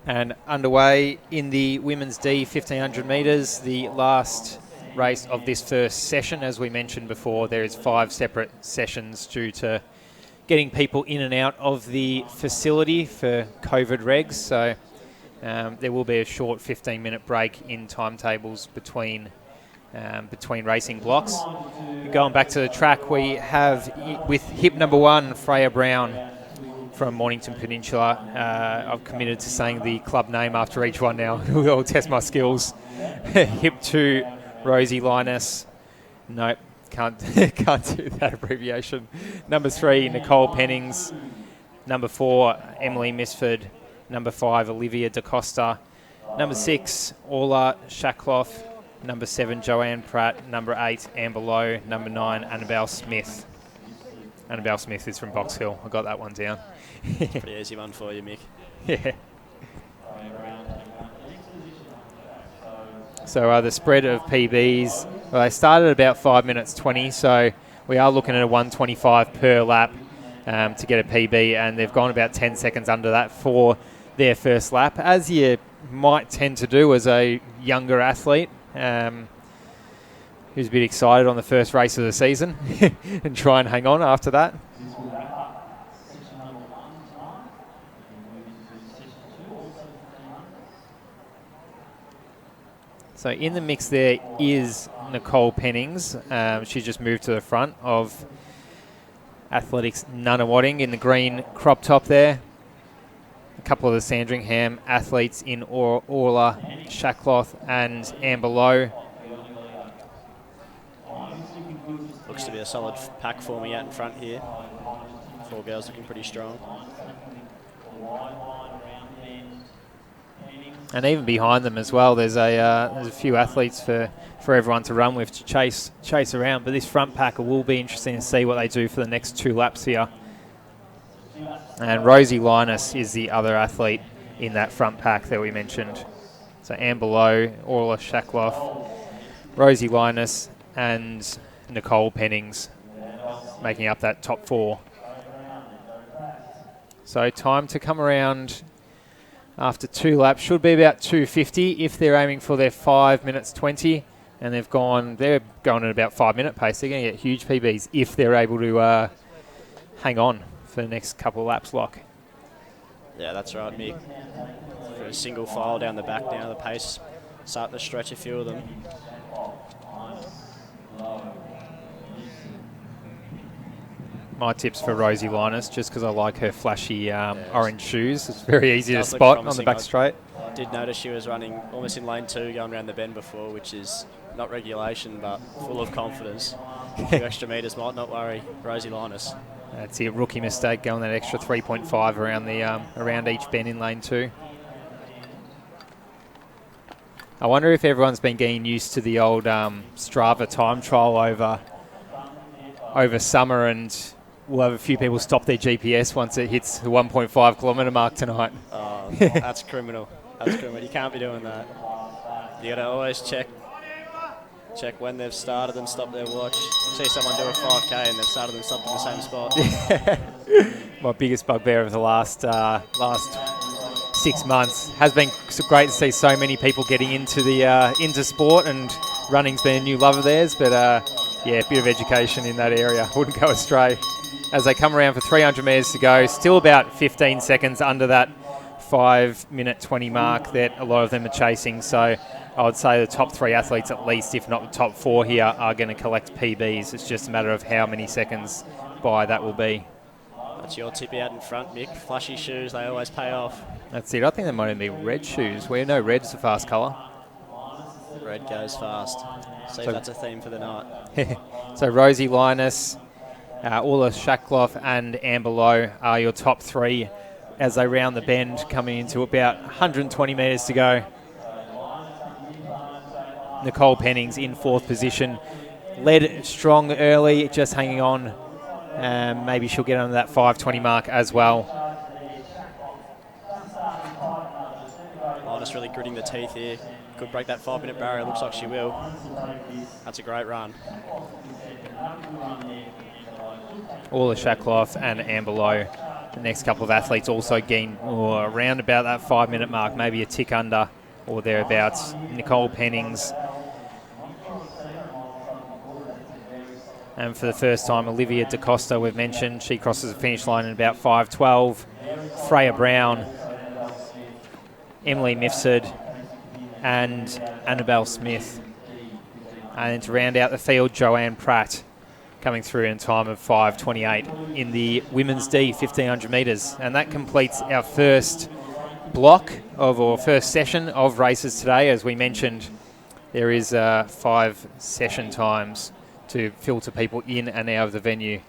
And underway in the women's D 1500 metres, the last race of this first session. As we mentioned before, there is 5 separate sessions due to getting people in and out of the facility for COVID regs. So there will be a short 15-minute break in timetables between racing blocks. Going back to the track, we have with hip number 1, Freya Brown from Mornington Peninsula. I've committed to saying the club name after each one now. We'll test my skills. Hip 2, Rosie Linus. Nope, can't do that abbreviation. Number 3, Nicole Pennings. Number 4, Emily Misford. Number 5, Olivia DaCosta. Number 6, Orla Shackloff. Number 7, Joanne Pratt. Number 8, Amber Lowe. Number 9, Annabelle Smith. Annabelle Smith is from Box Hill. I got that one down. Pretty easy one for you, Mick. Yeah. So the spread of PBs, well, they started at about 5 minutes 20, so we are looking at a 125 per lap to get a PB, and they've gone about 10 seconds under that for their first lap, as you might tend to do as a younger athlete who's a bit excited on the first race of the season and try and hang on after that. So in the mix there is Nicole Pennings. She's just moved to the front of Athletics Nunawading in the green crop top there. A couple of the Sandringham athletes in Orla Shackloff and Amber Lowe. Looks to be a solid pack forming out in front here. 4 girls looking pretty strong. And even behind them as well, there's a few athletes for everyone to run with to chase around. But this front pack will be interesting to see what they do for the next 2 laps here. And Rosie Linus is the other athlete in that front pack that we mentioned. So Amber Lowe, Orla Shackloff, Rosie Linus, and Nicole Pennings making up that top 4. So time to come around after 2 laps should be about 2:50 if they're aiming for their 5 minutes 20, and they're going at about 5 minute pace. They're going to get huge PBs if they're able to hang on for the next couple of laps, Lock. Yeah, that's right, Mick. For a single file down the back now, the pace starting to stretch a few of them. My tips for Rosie Linus, just because I like her flashy orange shoes. It's very easy to spot on the back straight. I did notice she was running almost in lane 2 going around the bend before, which is not regulation but full of confidence. A few extra metres might not worry Rosie Linus. That's a rookie mistake, going that extra 3.5 around the around each bend in lane 2. I wonder if everyone's been getting used to the old Strava time trial over summer, and we'll have a few people stop their GPS once it hits the 1.5 kilometre mark tonight. Oh, that's criminal. That's criminal. You can't be doing that. You got to always check when they've started and stopped their watch. See someone do a 5K and they've started and stopped in the same spot. My biggest bugbear of the last 6 months has been great to see so many people getting into sport, and running's been a new love of theirs. But yeah, a bit of education in that area wouldn't go astray. As they come around for 300 metres to go, still about 15 seconds under that 5 minute 20 mark that a lot of them are chasing. So I would say the top 3 athletes at least, if not the top 4 here, are going to collect PBs. It's just a matter of how many seconds by that will be. That's your tip out in front, Mick. Flashy shoes, they always pay off. That's it. I think they might even be red shoes. We know red's a fast colour. Red goes fast. See if that's a theme for the night. So Rosie Linus, Orla Shackloff and Amber Lowe are your top 3 as they round the bend, coming into about 120 metres to go. Nicole Pennings in 4th position. Led strong early, just hanging on. Maybe she'll get under that 5:20 mark as well. Linus really gritting the teeth here. Could break that 5 minute barrier. Looks like she will. That's a great run. Orla Shackloff and Amber Lowe The next couple of athletes also gained around about that 5-minute mark, maybe a tick under or thereabouts. Nicole Pennings. And for the first time, Olivia DaCosta, we've mentioned, she crosses the finish line in about 5:12. Freya Brown, Emily Mifsud, and Annabelle Smith. And to round out the field, Joanne Pratt coming through in a time of 5:28 in the women's D 1500 metres. And that completes our first block or first session of races today. As we mentioned, there is 5 session times to filter people in and out of the venue.